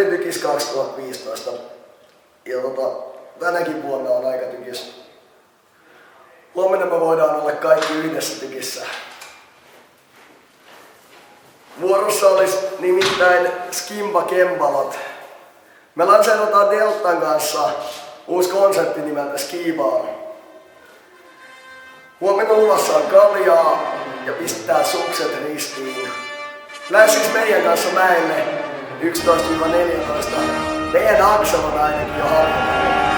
olin tykis 2015 ja tänäkin vuonna on aika tykis. Huomenna me voidaan olla kaikki yhdessä tykissä. Vuorossa olisi nimittäin Skimba Kembalot. Me lanseerataan Deltan kanssa uusi konsepti nimeltä Ski Bar. Huomenna luvassa on kaljaa ja pistää sukset ristiin. Lähde siis meidän kanssa mäelle 11-14. Meidän Aksel on ainakin jo halua.